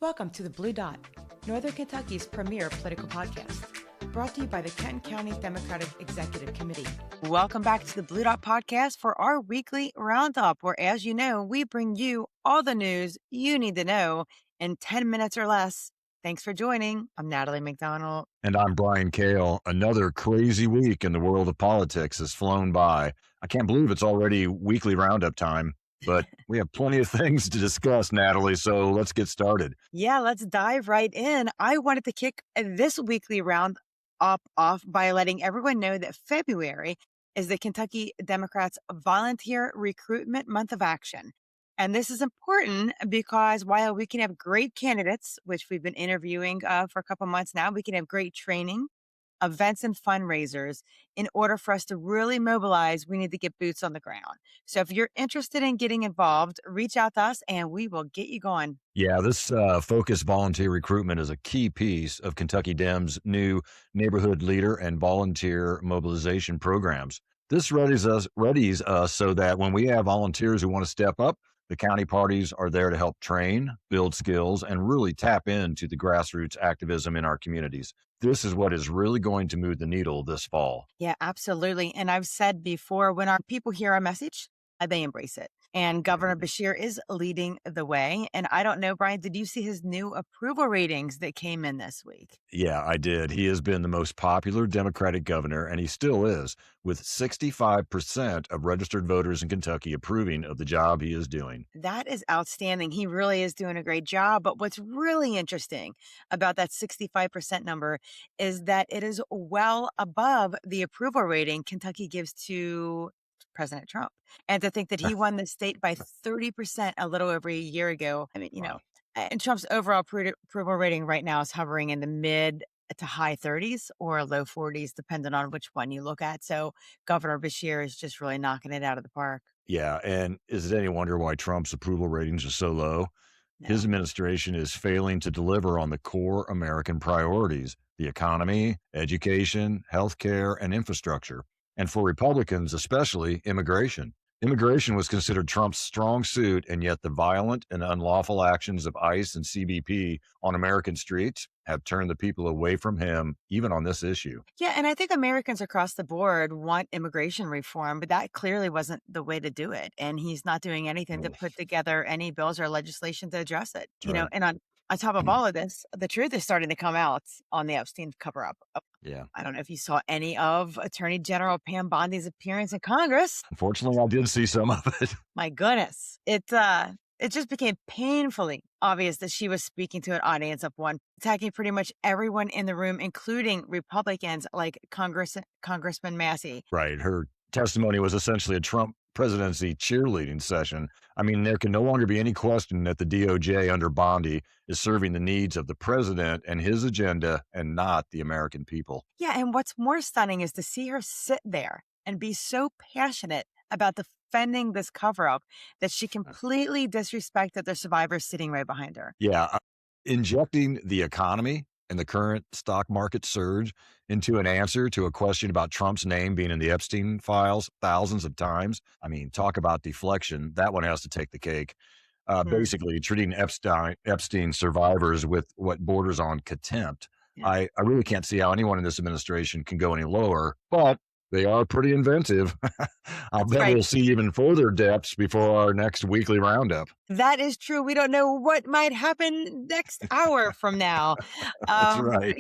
Welcome to The Blue Dot, Northern Kentucky's premier political podcast, brought to you by the Kenton County Democratic Executive Committee. Welcome back to The Blue Dot podcast for our weekly roundup, where, as you know, we bring you all the news you need to know in 10 minutes or less. Thanks for joining. I'm Natalie MacDonald. And I'm Brian Koehl. Another crazy week in the world of politics has flown by. I can't believe it's already weekly roundup time. But we have plenty of things to discuss, Natalie, so let's get started. Yeah, let's dive right in. I wanted to kick this weekly round up off by letting everyone know that February is the Kentucky Democrats' Volunteer Recruitment Month of Action. And this is important because while we can have great candidates, which we've been interviewing for a couple months now, we can have great training, events, and fundraisers. In order for us to really mobilize, we need to get boots on the ground. So if you're interested in getting involved, reach out to us and we will get you going. Yeah, this focused volunteer recruitment is a key piece of Kentucky Dem's new neighborhood leader and volunteer mobilization programs. This readies us so that when we have volunteers who want to step up, the county parties are there to help train, build skills, and really tap into the grassroots activism in our communities. This is what is really going to move the needle this fall. Yeah, absolutely. And I've said before, when our people hear our message, they embrace it. And Governor Beshear is leading the way. And I don't know, Brian, did you see his new approval ratings that came in this week? Yeah, I did. He has been the most popular Democratic governor, and he still is, with 65% of registered voters in Kentucky approving of the job he is doing. That is outstanding. He really is doing a great job. But what's really interesting about that 65% number is that it is well above the approval rating Kentucky gives to President Trump. And to think that he won the state by 30% a little over a year ago. I mean, and Trump's overall approval rating right now is hovering in the mid to high 30s or low 40s, depending on which one you look at. So Governor Beshear is just really knocking it out of the park. Yeah, and is it any wonder why Trump's approval ratings are so low? No. His administration is failing to deliver on the core American priorities: the economy, education, healthcare, and infrastructure. And for Republicans, especially immigration. Immigration was considered Trump's strong suit, and yet the violent and unlawful actions of ICE and CBP on American streets have turned the people away from him, even on this issue. Yeah, and I think Americans across the board want immigration reform, but that clearly wasn't the way to do it. And he's not doing anything to put together any bills or legislation to address it. Right. And on top of all of this, the truth is starting to come out on the Epstein cover-up. Yeah. I don't know if you saw any of Attorney General Pam Bondi's appearance in Congress. Unfortunately, I did see some of it. My goodness. It just became painfully obvious that she was speaking to an audience of one, attacking pretty much everyone in the room, including Republicans like Congressman Massey. Right. Her testimony was essentially a Trump presidency cheerleading session. I mean, there can no longer be any question that the DOJ under Bondi is serving the needs of the president and his agenda and not the American people. Yeah, and what's more stunning is to see her sit there and be so passionate about defending this cover-up that she completely disrespected the survivors sitting right behind her. Yeah, injecting the economy and the current stock market surge into an answer to a question about Trump's name being in the Epstein files thousands of times. I mean, talk about deflection. That one has to take the cake. Basically, treating Epstein survivors with what borders on contempt. Yeah. I really can't see how anyone in this administration can go any lower, but they are pretty inventive. I'll bet we'll see even further depths before our next weekly roundup. That is true. We don't know what might happen next hour from now. That's right.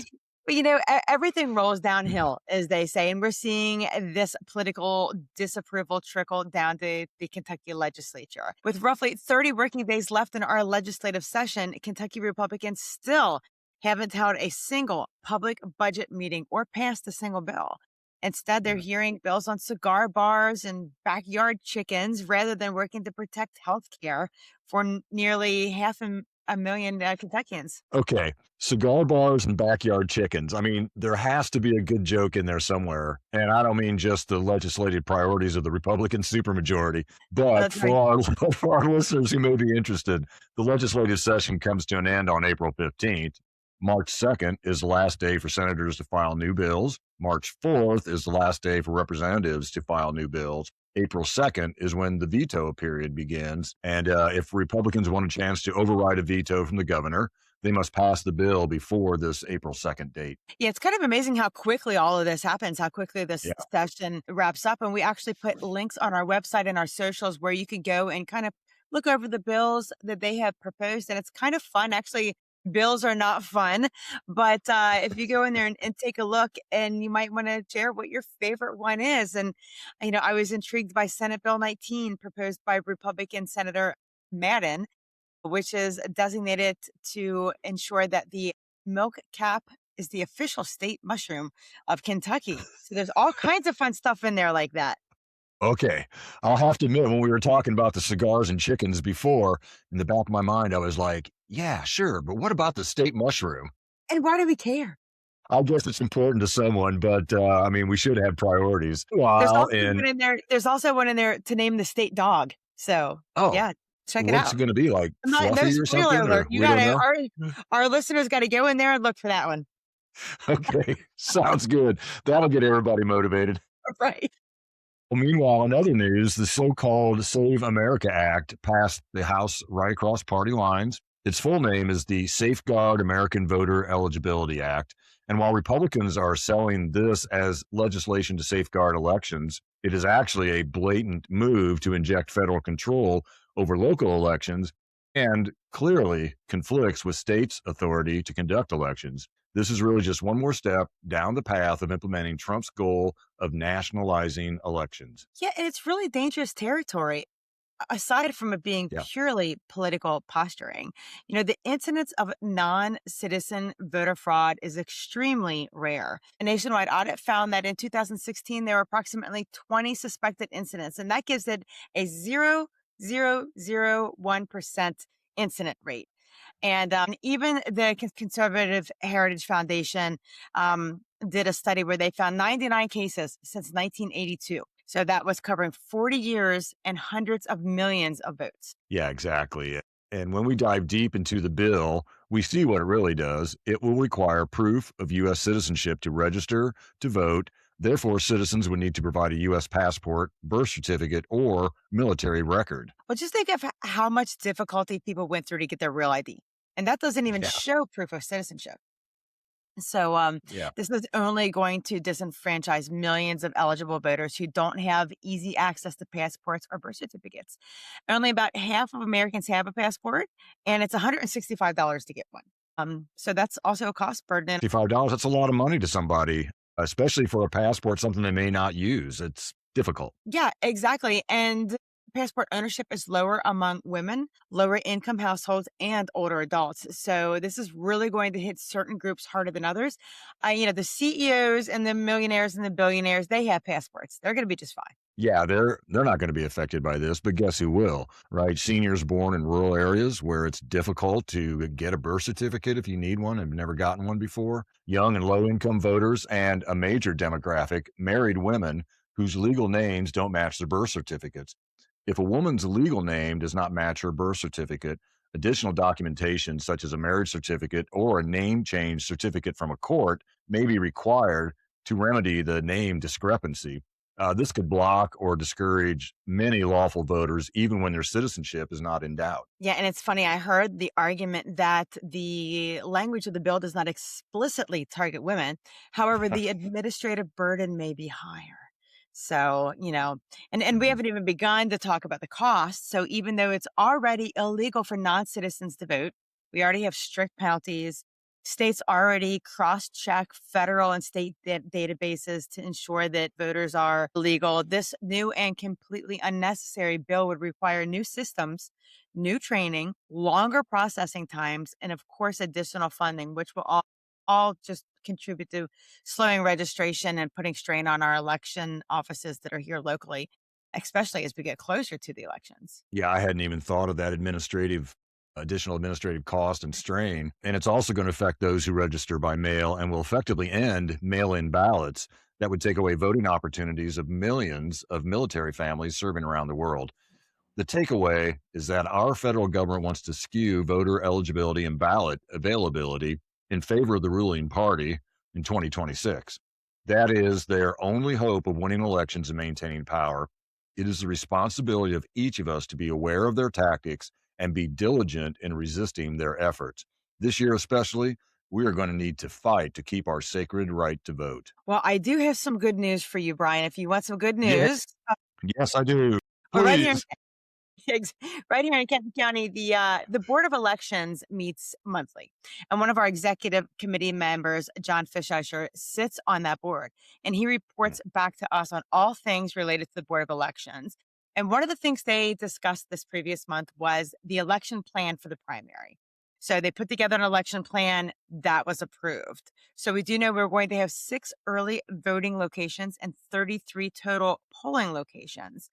But, everything rolls downhill, as they say, and we're seeing this political disapproval trickle down to the Kentucky legislature. With roughly 30 working days left in our legislative session, Kentucky Republicans still haven't held a single public budget meeting or passed a single bill. Instead, they're hearing bills on cigar bars and backyard chickens rather than working to protect health care for nearly 500,000 Kentuckians. Okay, cigar bars and backyard chickens. I mean, there has to be a good joke in there somewhere. And I don't mean just the legislative priorities of the Republican supermajority, but for our listeners who may be interested, the legislative session comes to an end on April 15th. March 2nd is the last day for senators to file new bills. March 4th is the last day for representatives to file new bills. April 2nd is when the veto period begins. And if Republicans want a chance to override a veto from the governor, they must pass the bill before this April 2nd date. Yeah, it's kind of amazing how quickly all of this happens, how quickly this Yeah. session wraps up. And we actually put links on our website and our socials where you can go and kind of look over the bills that they have proposed. And it's kind of fun. Actually, bills are not fun, but if you go in there and take a look, and you might want to share what your favorite one is. And, I was intrigued by Senate Bill 19 proposed by Republican Senator Madden, which is designated to ensure that the milk cap is the official state mushroom of Kentucky. So there's all kinds of fun stuff in there like that. Okay. I'll have to admit, when we were talking about the cigars and chickens before, in the back of my mind, I was like, yeah, sure. But what about the state mushroom? And why do we care? I guess it's important to someone, but I mean, we should have priorities. There's While also in, one in there. There's also one in there to name the state dog. So oh, yeah, check it what's it out. going to be like? No Fluffy or spoiler something? Or alert. You we don't gotta know? our listeners got to go in there and look for that one. Okay. Sounds good. That'll get everybody motivated. Right. Well, meanwhile, in other news, the so-called Save America Act passed the House right across party lines. Its full name is the Safeguard American Voter Eligibility Act. And while Republicans are selling this as legislation to safeguard elections, it is actually a blatant move to inject federal control over local elections and clearly conflicts with states' authority to conduct elections. This is really just one more step down the path of implementing Trump's goal of nationalizing elections. Yeah, and it's really dangerous territory. Aside from it being Yeah. purely political posturing, the incidence of non citizen voter fraud is extremely rare. A nationwide audit found that in 2016, there were approximately 20 suspected incidents, and that gives it a 0.0001% incident rate. And even the Conservative Heritage Foundation did a study where they found 99 cases since 1982. So that was covering 40 years and hundreds of millions of votes. Yeah, exactly. And when we dive deep into the bill, we see what it really does. It will require proof of U.S. citizenship to register to vote. Therefore, citizens would need to provide a U.S. passport, birth certificate, or military record. Well, just think of how much difficulty people went through to get their real ID. And that doesn't even Yeah. show proof of citizenship. So Yeah. this is only going to disenfranchise millions of eligible voters who don't have easy access to passports or birth certificates. Only about half of Americans have a passport, and it's $165 to get one. So that's also a cost burden. $55, that's a lot of money to somebody, especially for a passport, something they may not use. It's difficult. Yeah, exactly. And passport ownership is lower among women, lower income households, and older adults. So this is really going to hit certain groups harder than others. The CEOs and the millionaires and the billionaires, they have passports. They're going to be just fine. Yeah, they're not going to be affected by this, but guess who will, right? Seniors born in rural areas where it's difficult to get a birth certificate if you need one and have never gotten one before. Young and low income voters, and a major demographic, married women whose legal names don't match their birth certificates. If a woman's legal name does not match her birth certificate, additional documentation such as a marriage certificate or a name change certificate from a court may be required to remedy the name discrepancy. This could block or discourage many lawful voters, even when their citizenship is not in doubt. Yeah, and it's funny. I heard the argument that the language of the bill does not explicitly target women. However, the administrative burden may be higher. So, and we Mhm. haven't even begun to talk about the cost. So, even though it's already illegal for non citizens to vote, we already have strict penalties. States already cross check federal and state databases to ensure that voters are legal. This new and completely unnecessary bill would require new systems, new training, longer processing times, and of course, additional funding, which will all just contribute to slowing registration and putting strain on our election offices that are here locally, especially as we get closer to the elections. Yeah, I hadn't even thought of that additional administrative cost and strain. And it's also going to affect those who register by mail and will effectively end mail in ballots that would take away voting opportunities of millions of military families serving around the world. The takeaway is that our federal government wants to skew voter eligibility and ballot availability in favor of the ruling party in 2026. That is their only hope of winning elections and maintaining power. It is the responsibility of each of us to be aware of their tactics and be diligent in resisting their efforts. This year, especially, we are going to need to fight to keep our sacred right to vote. Well, I do have some good news for you, Brian. If you want some good Yeah, news, yes, I do. well, right here in Please. right here in Kenton County, the Board of Elections meets monthly, and one of our executive committee members, John Fisher, sits on that board, and he reports back to us on all things related to the Board of Elections. And one of the things they discussed this previous month was the election plan for the primary. So they put together an election plan that was approved. So we do know we're going to have 6 early voting locations and 33 total polling locations.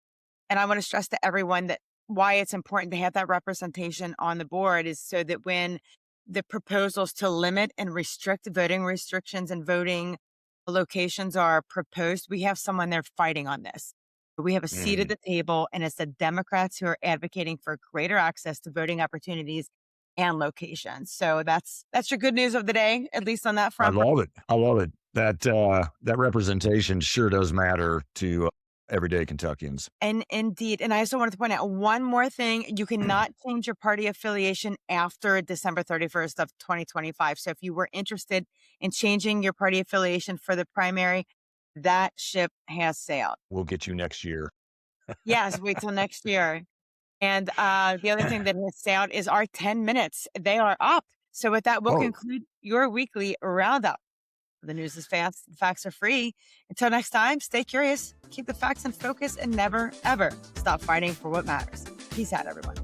And I want to stress to everyone that why it's important to have that representation on the board is so that when the proposals to limit and restrict voting restrictions and voting locations are proposed, we have someone there fighting on this. We have a seat at Mhm. the table, and it's the Democrats who are advocating for greater access to voting opportunities and locations. So that's your good news of the day, at least on that I front. love it. I love it. That representation sure does matter to everyday Kentuckians. And indeed, and I also wanted to point out one more thing, you cannot change your party affiliation after December 31st of 2025. So if you were interested in changing your party affiliation for the primary, that ship has sailed. We'll get you next year. Yes, wait till next year. And the other thing that has sailed is our 10 minutes. They are up. So with that, we'll Oh, conclude your weekly roundup. The news is fast, the facts are free. Until next time, stay curious, keep the facts in focus, and never, ever stop fighting for what matters. Peace out, everyone.